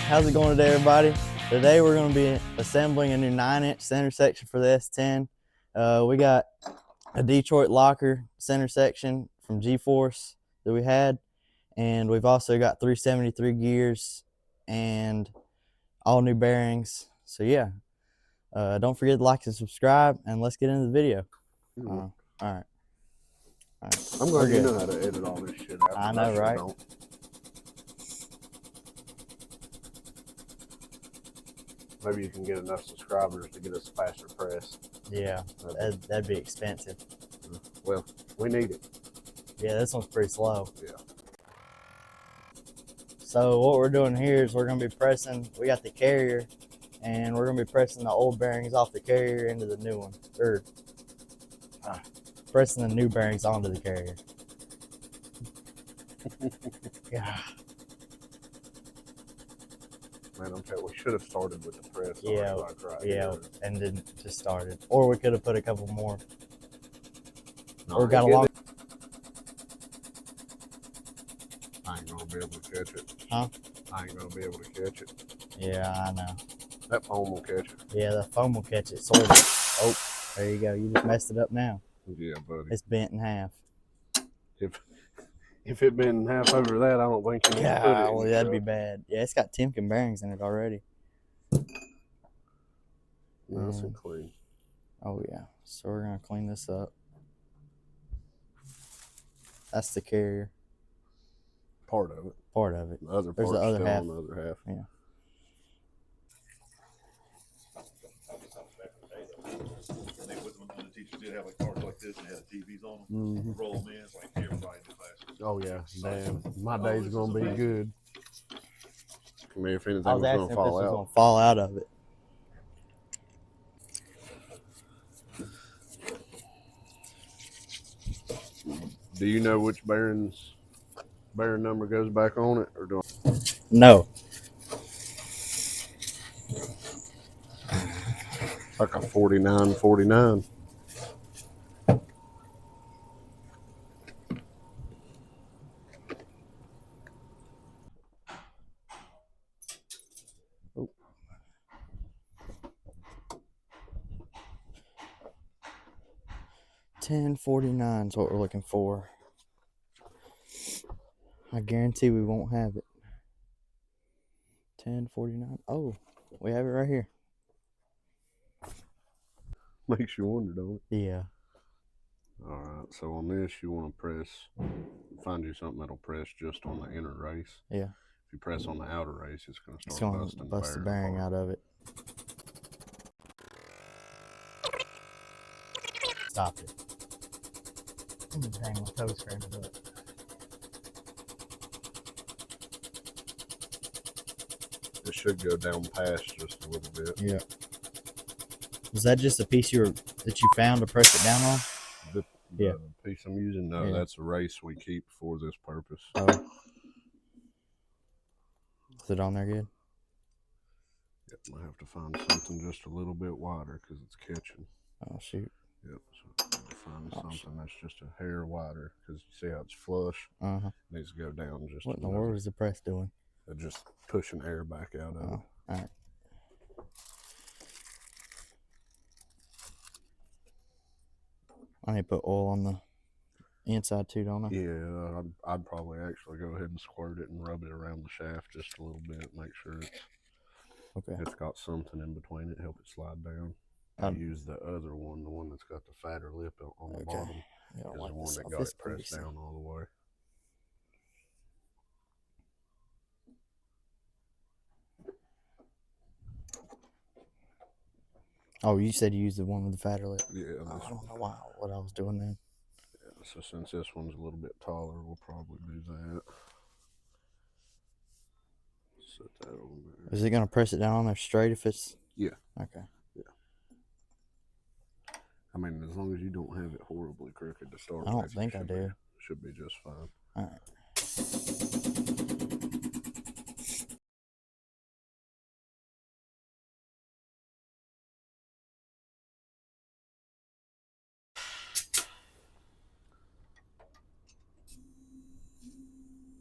How's it going today, everybody? Today we're going to be assembling a new 9-inch center section for the S10. We got a Detroit locker center section from G-Force that we had, and we've also got 373 gears and all new bearings. So yeah, don't forget to like and subscribe, and let's get into the video. All right. I'm glad you know how to edit all this shit out. I know, right? Don't. Maybe you can get enough subscribers to get us a faster press. Yeah, that'd be expensive. Well, we need it. Yeah, this one's pretty slow. Yeah. So what we're doing here is we're going to be pressing, we got the carrier, and we're going to be pressing the old bearings off the carrier into the new one. Or pressing the new bearings onto the carrier. Yeah. Man, I'm telling you, we should have started with the press. Yeah, like right yeah, here. and then just started. Or we could have put a couple more. No, Or got a long. I ain't gonna be able to catch it. Huh? I ain't gonna be able to catch it. Yeah, I know. That foam will catch it. Yeah, the foam will catch it, sort of. Oh, there you go. You just messed it up now. Yeah, buddy. It's bent in half. If it been half over that, I don't think you can put it. Well, that'd be bad. Yeah, it's got Timken bearings in it already. Nice and clean. Oh yeah. So we're gonna clean this up. That's the carrier. Part of it. Part of it. The other There's part's the other still half. on the other half. Yeah. Teachers did have like cards like this and had TVs on them. Roll them in, it's like everybody in the class. Oh yeah, damn. My day's gonna be good. I mean, if anything I was was asking gonna if fall this was out. gonna fall out of it. Do you know which bearing number goes back on it, or do I? No. Like a 49. Oh. $10.49 is what we're looking for. I guarantee we won't have it. $10.49. Oh, we have it right here. Makes you wonder, don't it? Yeah. All right. So on this, you want to find you something that'll press just on the inner race. Yeah. If you press on the outer race, it's going to It's start gonna bust the bearing out of it. Stop it. Dang, my toe scrambled up. It should go down past just a little bit. Yeah. Was that just a piece that you found to press it down on? The piece I'm using? No, Yeah. that's a race we keep for this purpose. Oh. Is it on there good? Yep, I have to find something just a little bit wider because it's catching. Oh, shoot. Yep, so I have to find something that's just a hair wider because you see how it's flush? Uh-huh. It needs to go down just What in the enough. world is the press doing? They're just pushing air back out of it. All right. I need to put oil on the inside too, don't I? Yeah, I'd probably actually go ahead and squirt it and rub it around the shaft just a little bit, make sure it's got something in between it, help it slide down. I use the other one, the one that's got the fatter lip on the bottom, is the one that got it pressed down all the way. Oh, you said you used the one with the fatter lip. Yeah. I don't know what I was doing then. Yeah, so since this one's a little bit taller, we'll probably do that. Set that over there. Is it going to press it down on there straight if it's... Yeah. Okay. Yeah. I mean, as long as you don't have it horribly crooked to start with. I don't think I do. Should be just fine. All right.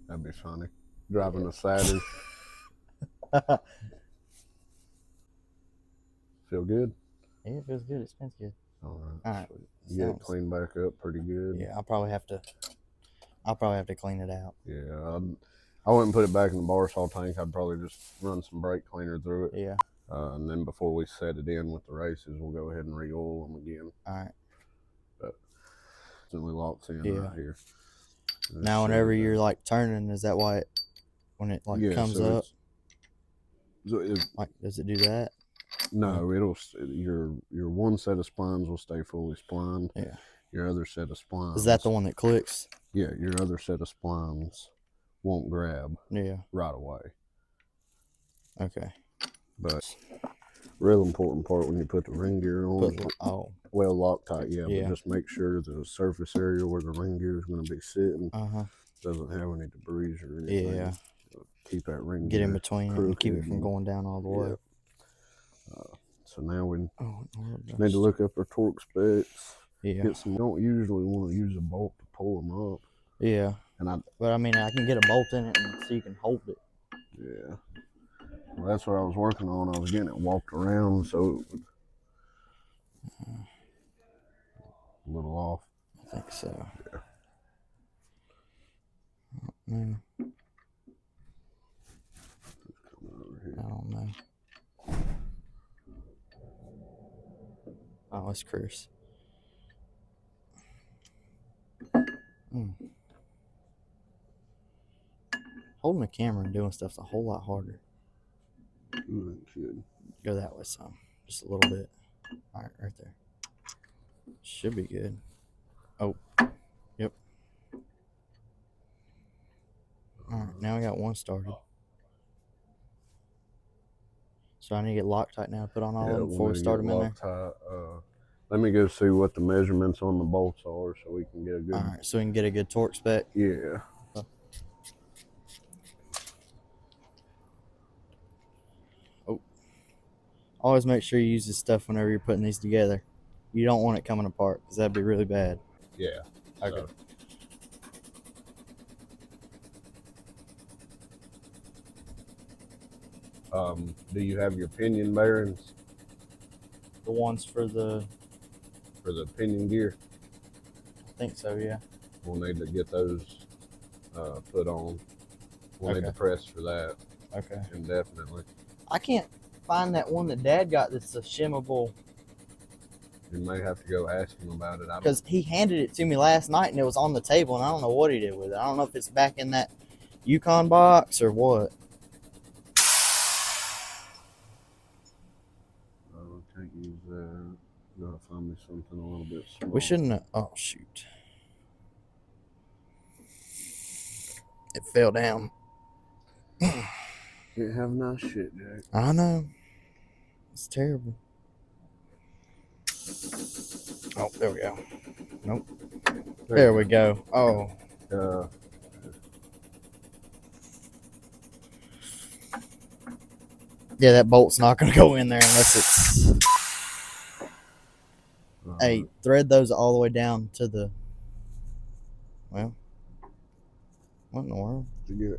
That'd be funny. Driving a Saturn. Feel good? Yeah, it feels good. It smells good. All right. All right. You get it cleaned back up pretty good. Yeah, I'll probably have to clean it out. Yeah, I wouldn't put it back in the bar saw tank. I'd probably just run some brake cleaner through it. Yeah. And then before we set it in with the races, we'll go ahead and re-oil them again. All right. But it's only locks in right here. Now, whenever you're like turning, is that why when it like comes up? Like, does it do that? No, your one set of splines will stay fully splined. Yeah. Your other set of splines. Is that the one that clicks? Yeah, your other set of splines won't grab. Yeah. Right away. Okay. But real important part when you put the ring gear on. Well, Loctite, but just make sure the surface area where the ring gear is going to be sitting doesn't have any debris or anything. Yeah. Keep that ring get gear in between it and keep it from going down all the way. So now we need to look up our torque specs. Yeah. Get some. Don't usually want to use a bolt to pull them up. Yeah. But I mean, I can get a bolt in it so you can hold it. Yeah. Well, that's what I was working on. I was getting it walked around, so it would a little off. I think so. Yeah. I don't know. Oh, it's Chris. Holding the camera and doing stuff's a whole lot harder. Go that way some. Just a little bit. All right, right there. Should be good. Oh, yep. All right, now we got one started. So I need to get Loctite now to put on all of them before we start them in there. Let me go see what the measurements on the bolts are so we can get a good... All right, so we can get a good torque spec. Yeah. Oh. Always make sure you use this stuff whenever you're putting these together. You don't want it coming apart because that'd be really bad. Yeah. Okay. Do you have your pinion bearings? The ones for the pinion gear? I think so, yeah. We'll need to get those put on. We'll need to press for that. Okay. Indefinitely. I can't find that one that Dad got that's a shimmable. You may have to go ask him about it. Because he handed it to me last night and it was on the table and I don't know what he did with it. I don't know if it's back in that Yukon box or what. I can't use that. You gotta find me something a little bit small. We shouldn't have, oh shoot. It fell down. Can't have nice shit, Jack. I know. It's terrible. Oh, there we go. Nope. There we go. Oh. Yeah, that bolt's not going to go in there unless it's... Hey, thread those all the way down to the... Well, what in the world?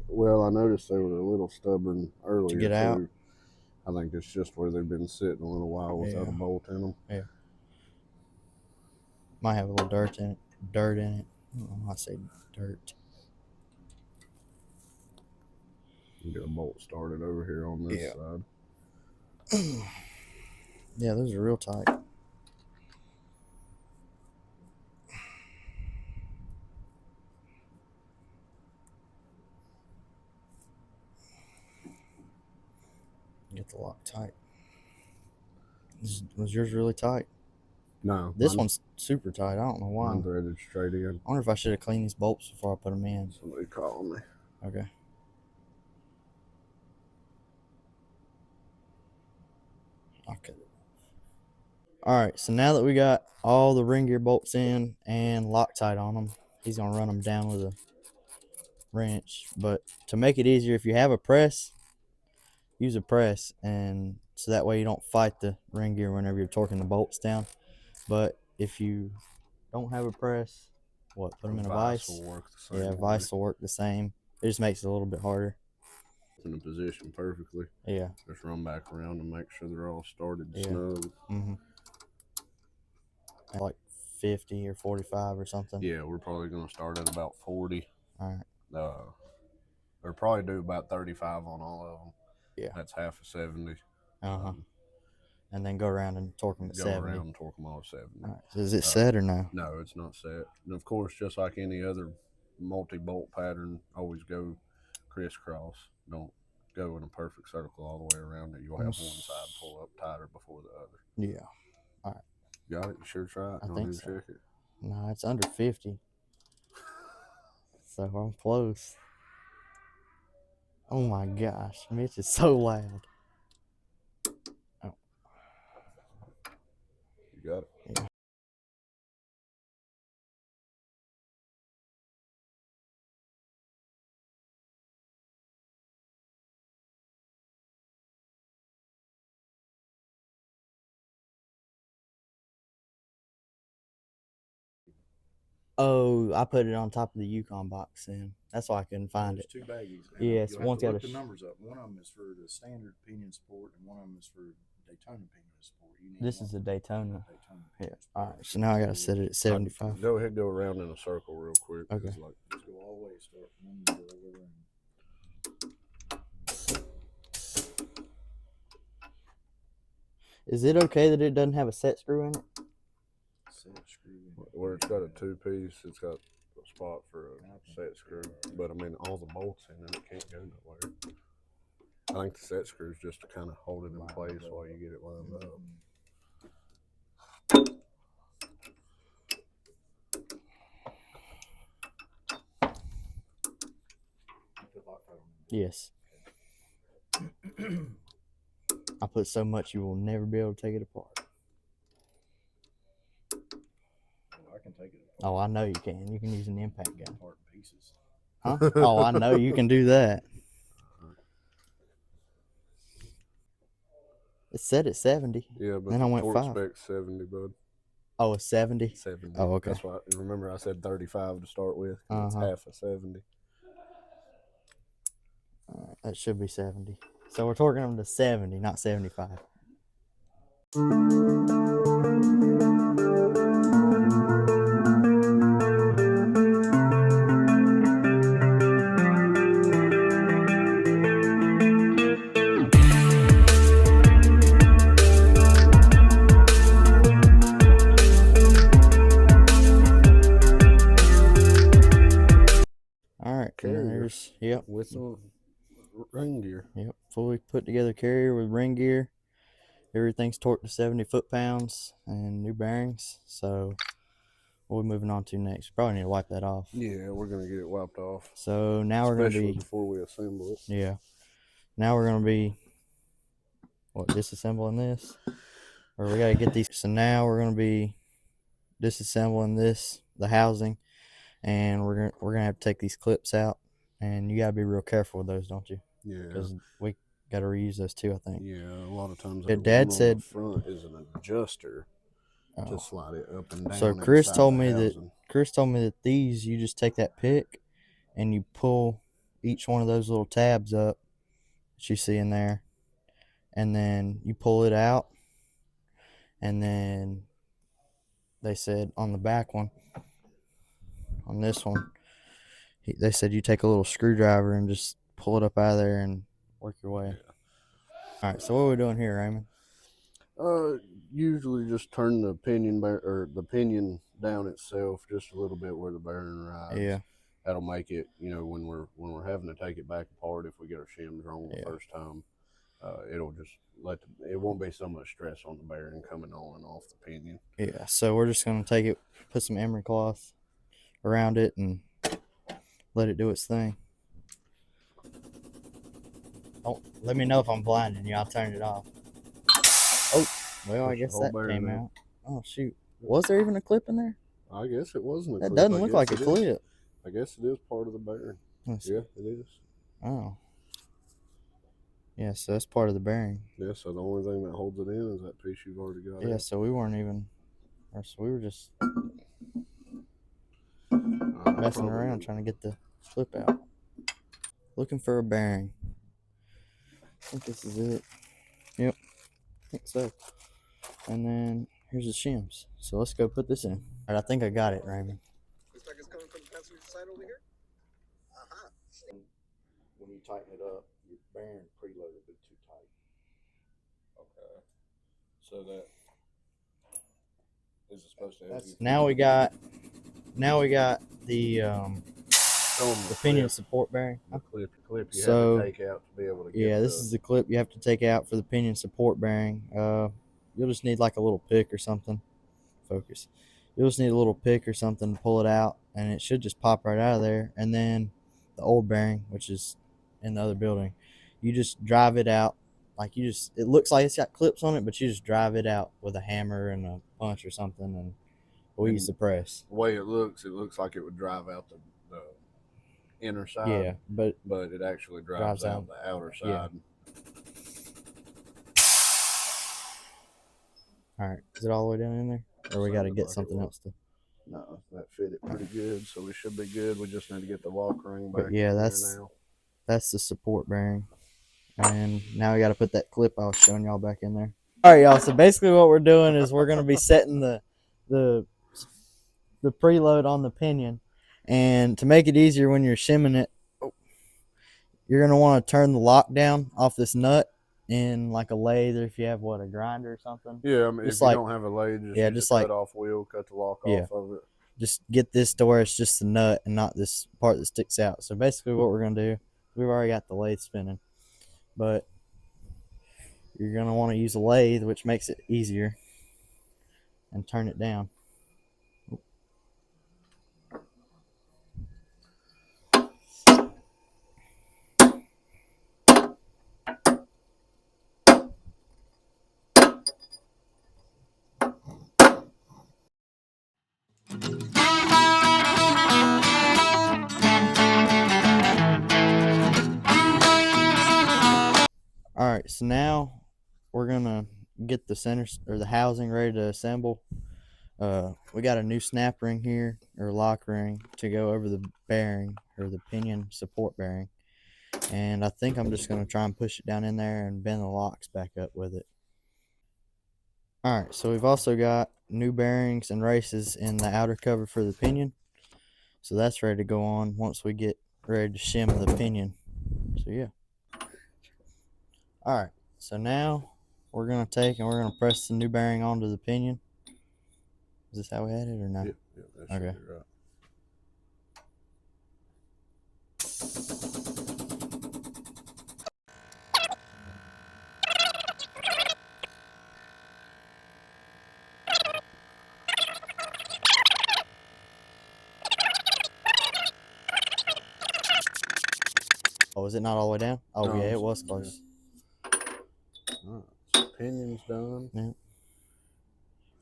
Well, I noticed they were a little stubborn earlier, to get out. I think it's just where they've been sitting a little while without a bolt in them. Yeah. Might have a little dirt in it. I don't know, I say dirt. Get a bolt started over here on this side. Yeah, those are real tight. Get the lock tight. Was yours really tight? No. This one's super tight. I don't know why. Mine threaded straight in. I wonder if I should have cleaned these bolts before I put them in. Somebody calling me. Okay. Okay. All right, so now that we got all the ring gear bolts in and Loctite on them, he's going to run them down with a wrench. But to make it easier, if you have a press, use a press, and so that way you don't fight the ring gear whenever you're torquing the bolts down. But if you don't have a press, put them in a vise? Will work the same yeah, way. vise will work the same. It just makes it a little bit harder. in a position perfectly. Yeah. Just run back around and make sure they're all started Yeah. snug. Like 50 or 45 or something. Yeah, we're probably going to start at about 40. All right. Or probably do about 35 on all of them. Yeah. That's half of 70. And then go around and torque them at 70. Go around and torque them all at 70. All right. So is it set or no? No, it's not set. And of course, just like any other multi-bolt pattern, always go crisscross. Don't go in a perfect circle all the way around it. You'll have one side pull up tighter before the other. Yeah. All right. Got it? You sure try it? I think so. Check it. No, it's under 50. So I'm close. Oh my gosh, Mitch is so loud. Oh. You got it? Yeah. Oh, I put it on top of the Yukon box then. That's why I couldn't find There's it. two baggies. Yes, You'll have one's to got look a the numbers up. One of them is for the standard pinion support, and one of them is for Daytona pinion support. You need This is the Daytona. Yeah. support. All right. So now I gotta set it at 75. Go ahead, go around in a circle real quick. Okay. Just go all the way. Start from one, go over there. Is it okay that it doesn't have a set screw in it? Set screw. Where it's got a two-piece, it's got a spot for a set screw. But I mean, all the bolts in it can't go nowhere. I think the set screw is just to kind of hold it in place while you get it lined up. Yes. I put so much you will never be able to take it apart. I can take it apart. Oh, I know you can. You can use an impact gun. Apart in pieces. Huh? Oh, I know you can do that. It's set at 70. Yeah, but then I went torque 5. spec's 70, bud. Oh, it's 70? 70. Oh, okay. That's why. Remember, I said 35 to start with. It's half of 70. That should be 70. So we're torquing them to 70, not 75. All right, there's with the ring gear. Yep, fully put together carrier with ring gear. Everything's torqued to 70 foot-pounds and new bearings. So what are we moving on to next? Probably need to wipe that off. Yeah, we're gonna get it wiped off. So now we're gonna be before we assemble it. Yeah. Now we're gonna be disassembling this, or we gotta get these. So now we're gonna be disassembling the housing, and we're gonna have to take these clips out, and you gotta be real careful with those, don't you? Yeah. Because we gotta reuse those too, I think. Yeah, a lot of times. Dad said the front is an adjuster to slide it up and down. So Chris told me that these, you just take that pick and you pull each one of those little tabs up that you see in there, and then you pull it out, and then they said on the back one, on this one, they said you take a little screwdriver and just pull it up out of there and work your way. Yeah. All right, so what are we doing here, Raymond? Usually just turn the pinion down itself just a little bit where the bearing rides. Yeah. That'll make it, when we're having to take it back apart, if we get our shims wrong the first time, it'll just it won't be so much stress on the bearing coming on and off the pinion. Yeah, so we're just gonna take it, put some emery cloth around it, and let it do its thing. Oh, let me know if I'm blinding you. I'll turn it off. Oh, well, I guess that came out. Oh, shoot. Was there even a clip in there? I guess it wasn't a clip. That doesn't look like a clip. I guess it is part of the bearing. Yeah, it is. Oh. Yeah, so that's part of the bearing. Yeah, so the only thing that holds it in is that piece you've already got. Yeah, so we weren't even, so we were just messing around trying to get the clip out. Looking for a bearing. think this is it. Yep, I think so. And then here's the shims. So let's go put this in. All right, I think I got it, Raymond. Looks like it's coming from the passenger side over here. When you tighten it up, your bearing preload will be too tight. Okay. So that is it supposed to help you? Now we got the pinion support bearing. The clip you So, have to take out to be able to get yeah, this is the clip you have to take out for the pinion support bearing. You'll just need like a little pick or something. Focus. You'll just need a little pick or something to pull it out, and it should just pop right out of there. And then the old bearing, which is in the other building, you just drive it out. Like it looks like it's got clips on it, but you just drive it out with a hammer and a punch or something, and we'll use the press. The way it looks like it would drive out the inner side. Yeah, but it actually drives out the outer side. Yeah. All right, is it all the way down in there, or we got to get something else to? No, that fit it pretty good, so we should be good. We just need to get the lock ring back. But yeah, that's the support bearing, and now we got to put that clip I was showing y'all back in there. All right, y'all. So basically, what we're doing is we're gonna be setting the preload on the pinion, and to make it easier when you're shimming it, you're gonna want to turn the lock down off this nut in like a lathe, or if you have a grinder or something. Yeah, I mean, if you don't have a lathe, just cut off wheel, cut the lock off of it. Just get this to where it's just the nut and not this part that sticks out. So basically what we're gonna do, we've already got the lathe spinning, but you're gonna want to use a lathe, which makes it easier, and turn it down. All right, so now we're gonna get the center or the housing ready to assemble. We got a new snap ring here, or lock ring, to go over the bearing, or the pinion support bearing, and I think I'm just gonna try and push it down in there and bend the locks back up with it. All right, so we've also got new bearings and races in the outer cover for the pinion, so that's ready to go on once we get ready to shim the pinion. So yeah. All right, so now we're gonna take and we're gonna press the new bearing onto the pinion. Is this how we had it or not? Yeah, that should be right. Oh, is it not all the way down? Oh, No, yeah, it was close. All right, so pinion's done. Yeah.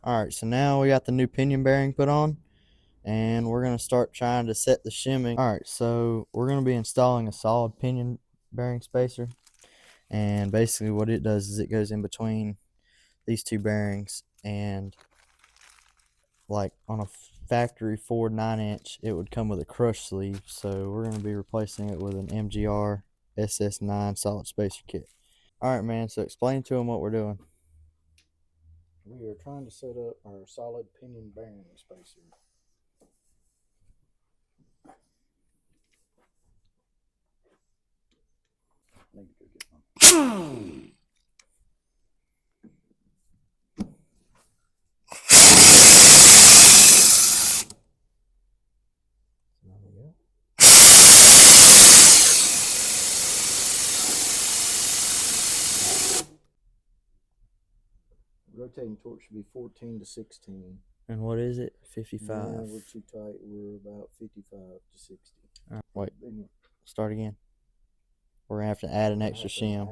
All right, so now we got the new pinion bearing put on, and we're going to start trying to set the shimming. All right, so we're going to be installing a solid pinion bearing spacer, and basically what it does is it goes in between these two bearings, and like on a factory Ford 9-inch, it would come with a crush sleeve, so we're going to be replacing it with an MGR SS9 solid spacer kit. All right, man, so explain to them what we're doing. We are trying to set up our solid pinion bearing spacer. I need to go get one. Rotating torque should be 14 to 16. And what is it? 55. No, we're too tight. We're about 55 to 60. All right, wait. Start again. We're gonna have to add an extra shim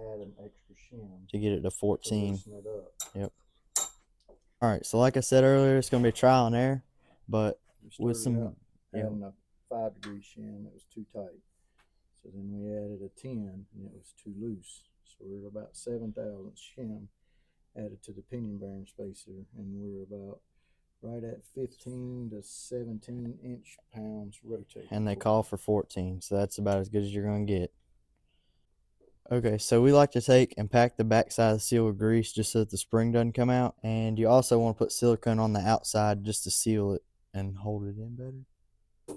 to get it to 14. Yep. All right. So like I said earlier, it's gonna be trial and error, but with some adding a 5-degree shim, it was too tight. So then we added a 10, and it was too loose. So we're about 7,000 shim added to the pinion bearing spacer, and we're about right at 15 to 17 inch-pounds rotating. And they call for 14, so that's about as good as you're gonna get. Okay, so we like to take and pack the backside of the seal with grease just so that the spring doesn't come out. And you also want to put silicone on the outside just to seal it and hold it in better.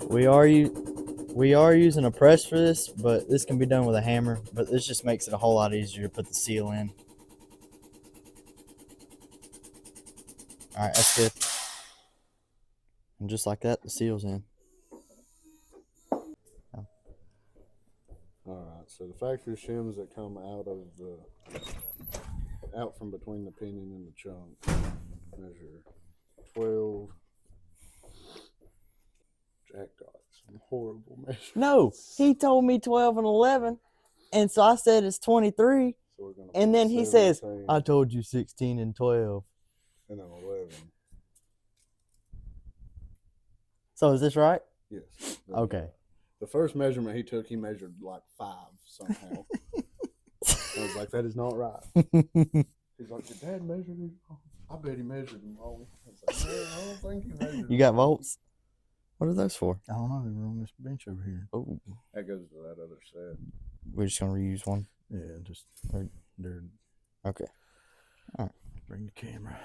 We are using a press for this, but this can be done with a hammer. But this just makes it a whole lot easier to put the seal in. All right, that's good. And just like that, the seal's in. All right, so the factory shims that come out from between the pinion and the chunk measure 12 jackdots. Some horrible measurements. No, he told me 12 and 11, and so I said it's 23. So we're And then he says, 17, I told you 16 and 12. and then 11. So is this right? Yes. Okay. The first measurement he took, he measured like 5 somehow. I was like, that is not right. He's like, did Dad measure it? I bet he measured them wrong. I was like, man, I don't think he measured You got volts? What are those for? I don't know. They were on this bench over here. Oh, That goes to that other set. we're just gonna reuse one. Yeah, just they're Okay. All right. bring the camera.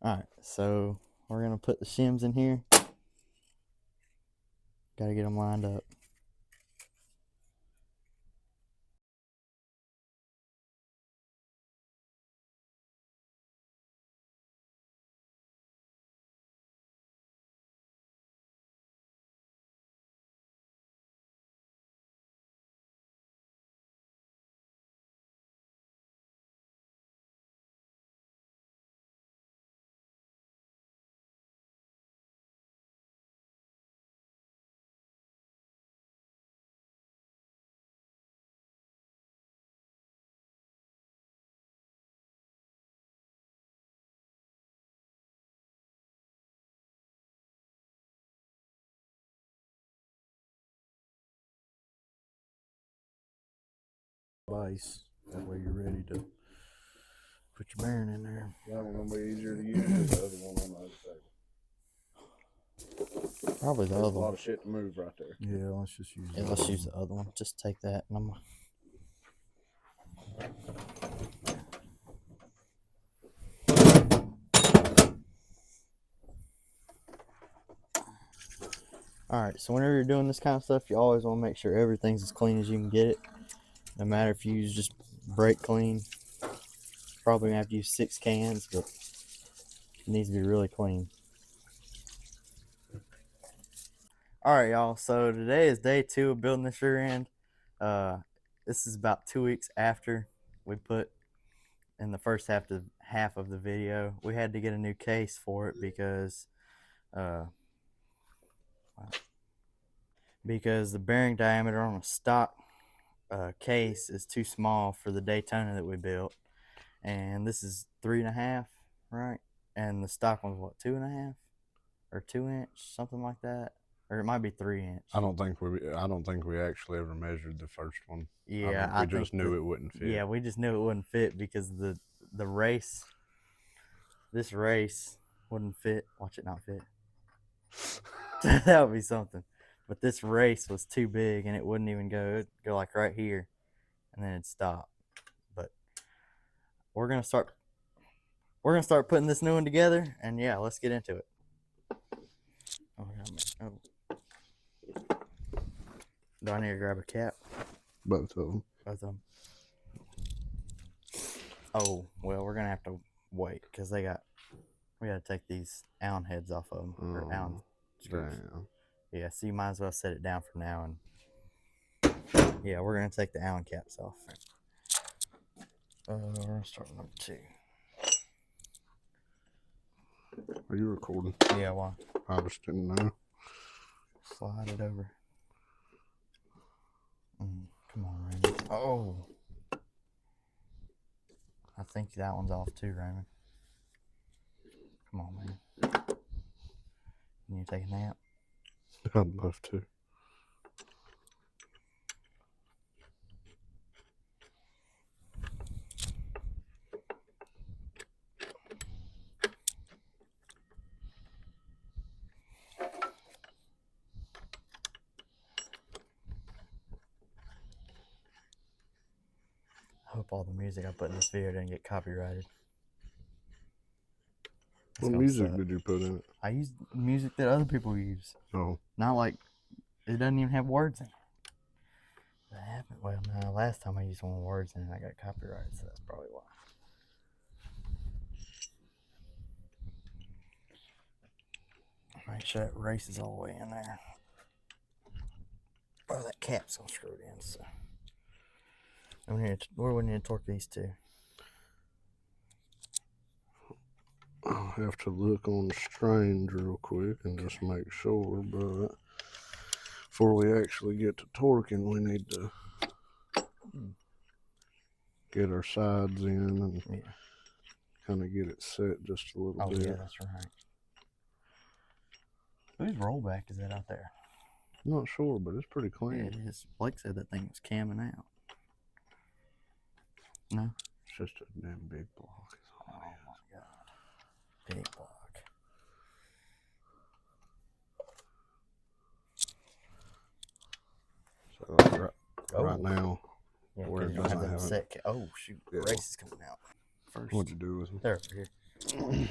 All right. So we're gonna put the shims in here. Got to get them lined up. Base. That way you're ready to put your bearing in there. That one gonna be easier to use than the other one on the other side. Probably the There's other a lot one. of shit to move right there. Yeah, let's just use. Yeah, let's use the other one. Just take that, and I'm. All right, so whenever you're doing this kind of stuff, you always want to make sure everything's as clean as you can get it. No matter if you use just brake clean. Probably gonna have to use 6 cans, but it needs to be really clean. All right, y'all. So today is day 2 of building this rear end. This is about 2 weeks after we put in the first half of the video. We had to get a new case for it because the bearing diameter on a stock case is too small for the Daytona that we built, and this is 3.5, right? And the stock one's what, 2.5 or 2 inch, something like that, or it might be 3 inch. I don't think we actually ever measured the first one. Yeah, I just knew it wouldn't fit. Yeah, we just knew it wouldn't fit because the race, this race wouldn't fit. Watch it not fit. That would be something. But this race was too big and it wouldn't even go. It'd go like right here, and then it'd stop. But we're gonna start putting this new one together, and yeah, let's get into it. Do I need to grab a cap? Both of them. Both of them. Oh, well, we're gonna have to wait because we gotta take these Allen heads off of them, or Allen screws. Damn. Yeah, so you might as well set it down for now, and yeah, we're gonna take the Allen caps off. We're gonna start with number 2. Are you recording? Yeah, why? I just didn't know. Slide it over. Come on, Raymond. Oh, I think that one's off too, Raymond. Come on, man. You need to take a nap? I'd love to. hope all the music I put in this video didn't get copyrighted. What music did you put in it? I used music that other people use. Oh. Not like, it doesn't even have words in it. That happened. Well, no, last time I used one with words in it, I got copyrighted, so that's probably why. Make sure that race is all the way in there. Oh, that cap's all screwed in, so. Where we need to torque these two? I'll have to look on the strange real quick and just make sure, but before we actually get to torquing, we need to get our sides in and kind of get it set just a little bit. Oh, yeah, that's right. Whose rollback is that out there? I'm not sure, but it's pretty clean. Yeah, it is. Blake said that thing was camming out. No? It's just a damn big block. Oh, my God. Big block. So right now, yeah, where it you doesn't have have set. Oh, shoot. Yeah. Race is coming out first. What'd you do with them? They're over here.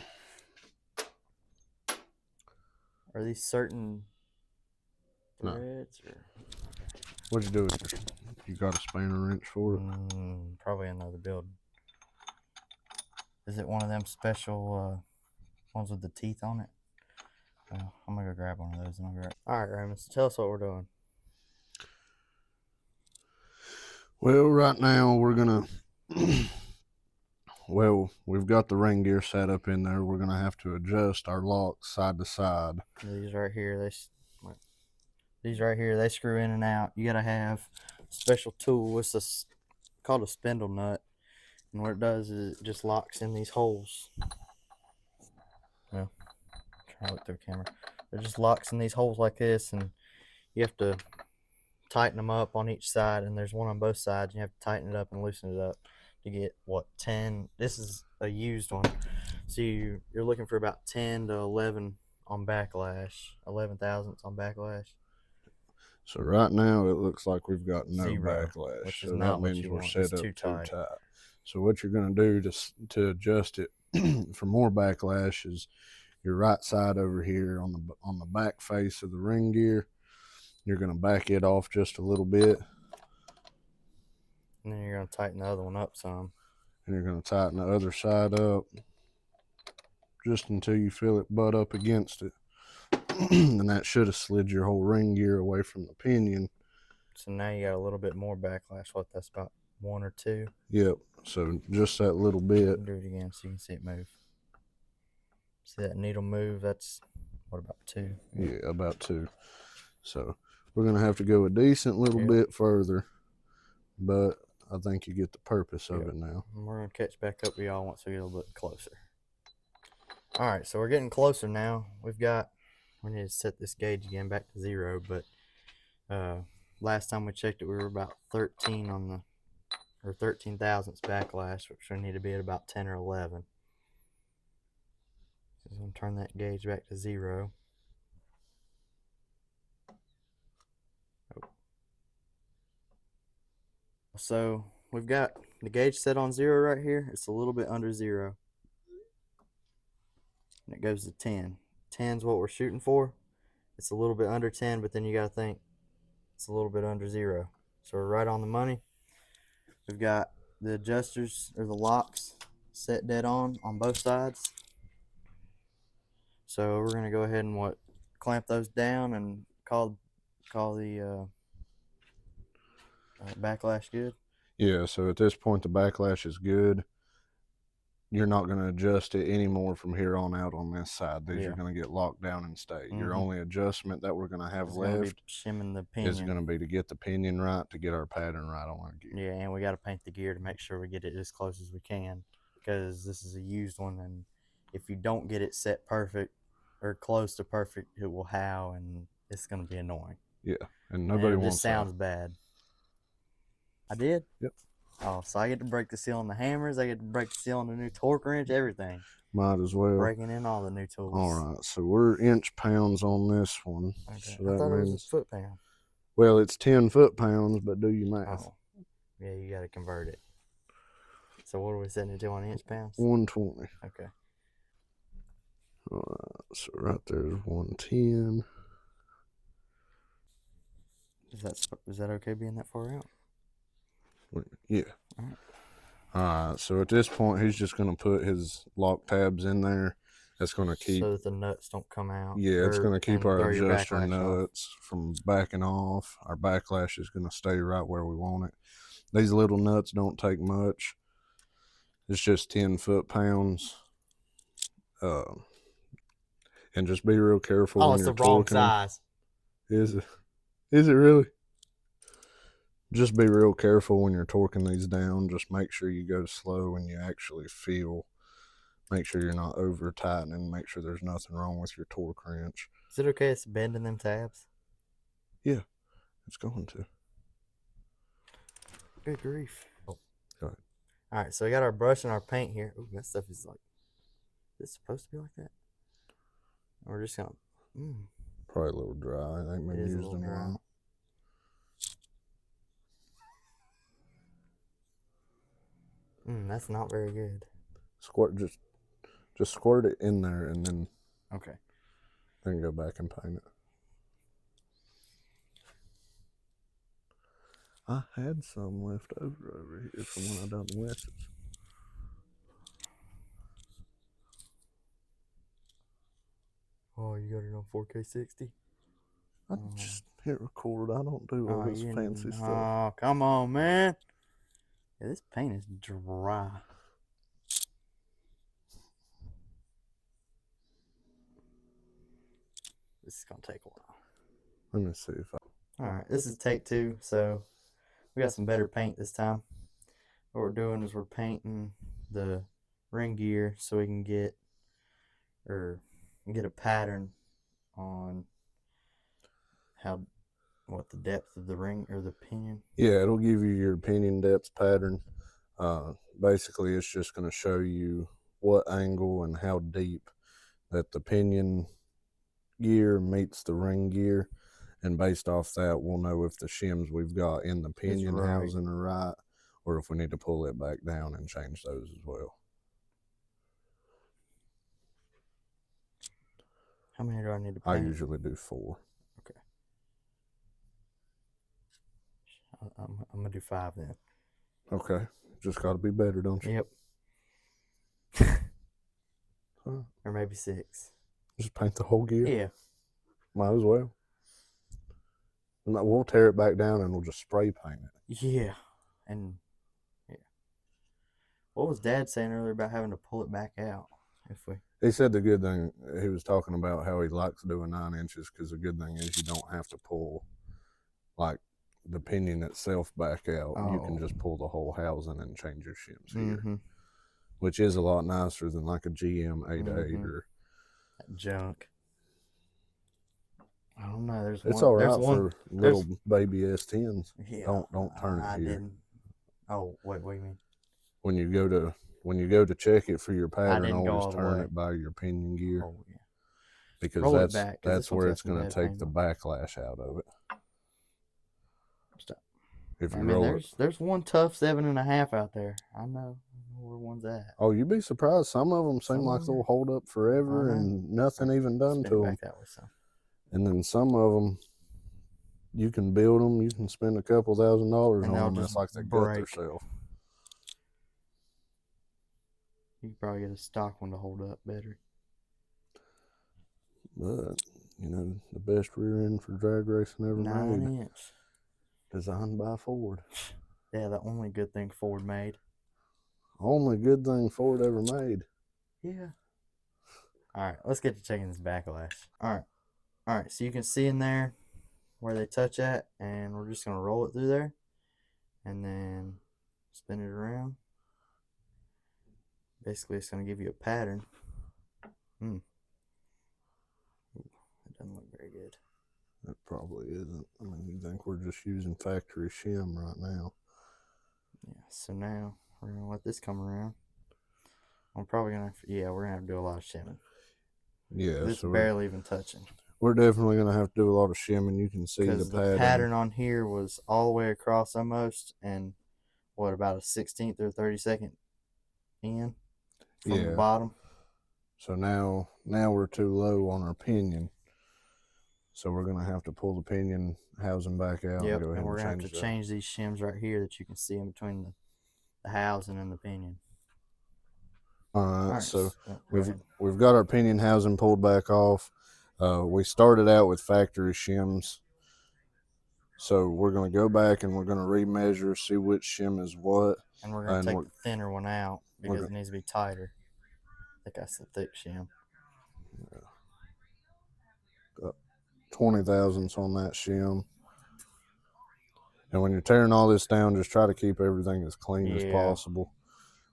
Are these certain threads? No. Or? What'd you do with it? You got a spanner wrench for it? Probably another building. Is it one of them special ones with the teeth on it? I'm going to go grab one of those and I'll be right. All right, Raymond, so tell us what we're doing. Well, right now we're going to... Well, we've got the ring gear set up in there. We're going to have to adjust our locks side to side. These right here, they screw in and out. You got to have a special tool. It's called a spindle nut. And what it does is it just locks in these holes. Well, try to look through the camera. It just locks in these holes like this, and you have to tighten them up on each side, and there's one on both sides. You have to tighten it up and loosen it up to get, 10. This is a used one. So you're looking for about 10 to 11 on backlash, 11 thousandths on backlash. So right now it looks like we've got no 0, backlash. which is so not that what means you we're want. set It's up too tight. So what you're going to do to adjust it for more backlash is your right side over here on the back face of the ring gear. You're going to back it off just a little bit. And then you're going to tighten the other one up some. And you're going to tighten the other side up just until you feel it butt up against it. And that should have slid your whole ring gear away from the pinion. So now you got a little bit more backlash. What, that's about 1 or 2? Yep. So just that little bit. Do it again so you can see it move. See that needle move? That's, what, about 2? Yeah, about 2. So we're going to have to go a decent little bit further, but I think you get the purpose of it now. And we're going to catch back up with y'all once we get a little bit closer. All right, so we're getting closer now. We need to set this gauge again back to 0, but last time we checked it, we were about 13 on the, or 13 thousandths backlash, which we need to be at about 10 or 11. So I'm going to turn that gauge back to 0. So we've got the gauge set on 0 right here. It's a little bit under 0. And it goes to 10. 10's what we're shooting for. It's a little bit under 10, but then you got to think it's a little bit under 0. So we're right on the money. We've got the adjusters, or the locks, set dead on both sides. So we're going to go ahead and clamp those down and call the backlash good. Yeah, so at this point the backlash is good. You're not going to adjust it anymore from here on out on this side. These are going to get locked down and stay. Your only adjustment that we're going to have left shimming the pinion. Is going to be to get the pinion right, to get our pattern right on our gear. Yeah, and we got to paint the gear to make sure we get it as close as we can, because this is a used one, and if you don't get it set perfect or close to perfect, it will howl, and it's going to be annoying. Yeah, and nobody wants that. It just sounds bad. I did? Yep. Oh, so I get to break the seal on the hammers. I get to break the seal on the new torque wrench, everything. Might as well. Breaking in all the new tools. All right, so we're inch pounds on this one. Okay. So that I thought means, it was a foot pound. Well, it's 10 foot-pounds, but do your math. Oh. Yeah, you got to convert it. So what are we setting it to on inch pounds? 120. Okay. All right, so right there's 110. Is that okay being that far out? Yeah. All right, so at this point, he's just going to put his lock tabs in there. That's going to keep... So that the nuts don't come out. Yeah, it's going to keep our adjuster nuts off. from backing off. Our backlash is going to stay right where we want it. These little nuts don't take much. It's just 10 foot-pounds. And just be real careful when you're torquing. Oh, it's the wrong size. Is it? Is it really? Just be real careful when you're torquing these down. Just make sure you go slow when you actually feel. Make sure you're not over tightening. Make sure there's nothing wrong with your torque wrench. Is it okay it's bending them tabs? Yeah, it's going to. Good grief. Go ahead. All right, so we got our brush and our paint here. Ooh, that stuff is like, is it supposed to be like that? We're just gonna. Probably a little dry. I ain't been used in a while. That's not very good. Squirt, just squirt it in there and then. Okay. Then go back and paint it. I had some left over here from when I done the Wesses. Oh, you got it on 4K 60? I just hit record. I don't do all this fancy stuff. Oh, come on, man. Yeah, this paint is dry. This is going to take a while. Let me see if I... All right, this is take 2, so we got some better paint this time. What we're doing is we're painting the ring gear so we can get a pattern on what the depth of the ring or the pinion. Yeah, it'll give you your pinion depth pattern. Basically, it's just going to show you what angle and how deep that the pinion gear meets the ring gear. And based off that, we'll know if the shims we've got in the pinion housing are right, or if we need to pull it back down and change those as well. How many do I need to paint? I usually do 4. Okay. I'm going to do 5 then. Okay. Just got to be better, don't you? Yep. Or maybe 6. Just paint the whole gear? Yeah. Might as well. We'll tear it back down and we'll just spray paint it. Yeah. And, yeah. What was Dad saying earlier about having to pull it back out? He said the good thing, he was talking about how he likes doing 9 inches because the good thing is you don't have to pull, like, the pinion itself back out. Oh. You can just pull the whole housing and change your shims here, which is a lot nicer than like a GM 8.8 or that junk. I don't know. It's all right for little baby S10s. Yeah, don't turn it here. Didn't. Oh, what do you mean? When you go to check it for your pattern, always turn it by your pinion gear. Oh, yeah. Because that's where it's going to take the backlash out of it. Stop. If you roll it. There's one tough 7.5 out there. I know where one's at. Oh, you'd be surprised. Some of them seem like they'll hold up forever and nothing even done to them. That way, so. And then some of them, you can build them. You can spend a couple $1,000 on them. It's like they gut themselves. You could probably get a stock one to hold up better. But, you know, the best rear end for drag racing ever made. 9 inch. Designed by Ford. Yeah, the only good thing Ford made. Only good thing Ford ever made. Yeah. All right, let's get to checking this backlash. All right, so you can see in there where they touch at, and we're just going to roll it through there and then spin it around. Basically, it's going to give you a pattern. It doesn't look very good. It probably isn't. I mean, you think we're just using factory shim right now. Yeah, so now we're going to let this come around. I'm probably going to, we're going to have to do a lot of shimming. Yeah, this so barely even touching. We're definitely going to have to do a lot of shimming. You can see the pattern. The pattern on here was all the way across almost, and what, about a 16th or 32nd in from the Yeah. bottom. So now we're too low on our pinion. So we're gonna have to pull the pinion housing back out and go ahead we're gonna and have to change these shims right here that you can see in between the housing and the pinion. All right, so we've got our pinion housing pulled back off. We started out with factory shims. So we're going to go back and we're going to remeasure, see which shim is what. And we're going to take the thinner one out because it needs to be tighter. I think that's the thick shim. Yeah. Got 20 thousandths on that shim. And when you're tearing all this down, just try to keep everything as clean as possible.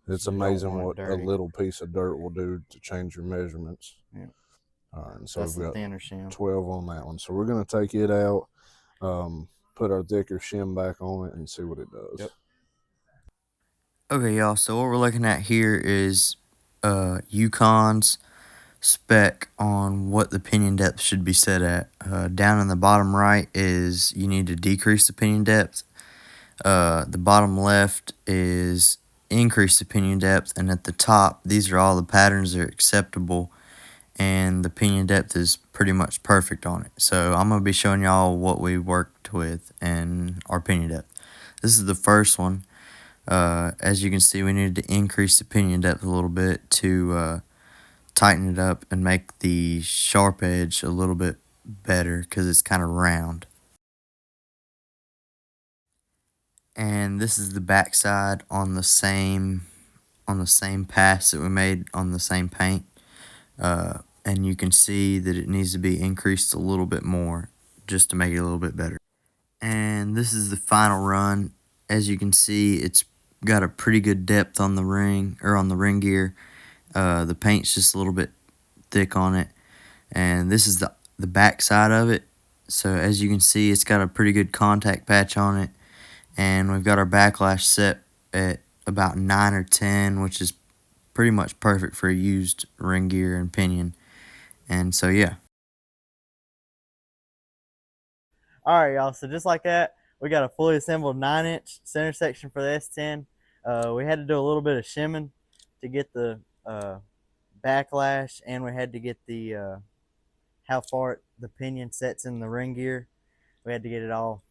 It's amazing what a little piece of dirt will do to change your measurements. Yeah. All right, and so that's we've the got thinner shim. 12 on that one. So we're going to take it out. Put our thicker shim back on it and see what it does. Yep. Okay, y'all, so what we're looking at here is Yukon's spec on what the pinion depth should be set at. Down in the bottom right is you need to decrease the pinion depth. The bottom left is increase the pinion depth, and at the top, these are all the patterns that are acceptable, and the pinion depth is pretty much perfect on it. So I'm going to be showing y'all what we worked with and our pinion depth. This is the first one. As you can see, we needed to increase the pinion depth a little bit to tighten it up and make the sharp edge a little bit better because it's kind of round. And this is the back side on the same pass that we made on the same paint. And you can see that it needs to be increased a little bit more just to make it a little bit better. And this is the final run. As you can see, it's got a pretty good depth on the ring, or on the ring gear. The paint's just a little bit thick on it. And this is the back side of it. So as you can see, it's got a pretty good contact patch on it. And we've got our backlash set at about 9 or 10, which is pretty much perfect for a used ring gear and pinion. And so, yeah. All right, y'all. So just like that, we got a fully assembled 9-inch center section for the S10. We had to do a little bit of shimming to get the backlash, and we had to get the how far the pinion sets in the ring gear. We had to get it all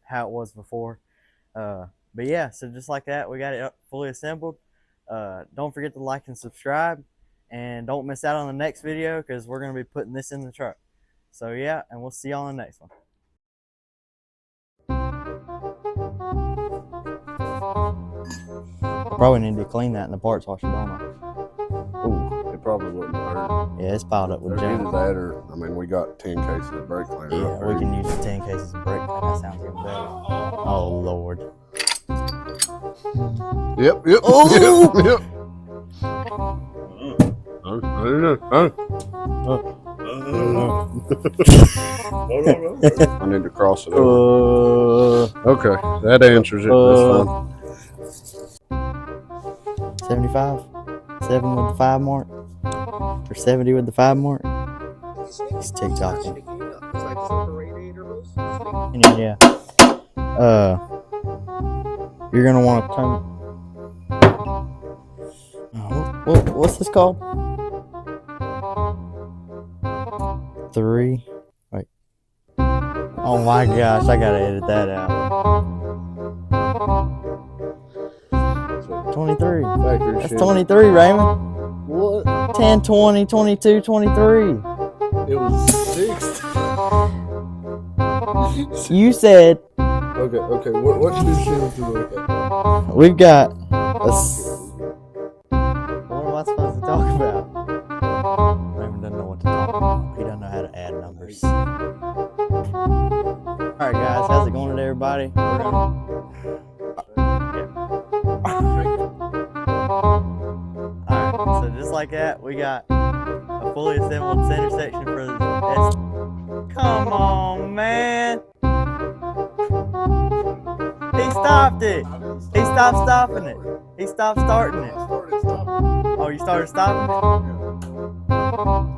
how it was before. But yeah, so just like that, we got it fully assembled. Don't forget to like and subscribe, and don't miss out on the next video because we're going to be putting this in the truck. So yeah, and we'll see y'all in the next one. I probably need to clean that in the parts washer, don't I? Ooh, it probably wouldn't hurt. Yeah, it's piled up with junk. junk. Either that or, I mean, we got 10 cases of brake cleaner. Yeah, we can use the 10 cases of brake cleaner. That sounds even better. Oh, Lord. Yep. Oh! Yep. I need to cross it over. Okay, that answers it. That's fine. 75? 7 with the 5 mark? Or 70 with the 5 mark? It's TikToking. Yeah. You're gonna want to turn. What's this called? 3. Wait. Oh my gosh, I gotta edit that out. 23. That's 23, Raymond. What? 10, 20, 22, 23. It was 6. You said. Okay. What two shims do we look at? We've got a. What am I supposed to talk about? Raymond doesn't know what to talk about. He doesn't know how to add numbers. Alright, guys, how's it going today, everybody? We're gonna. Alright, so just like that, we got a fully assembled center section for the S. Come on, man! He stopped it! He stopped stopping it! He stopped starting it! Oh, you started stopping it?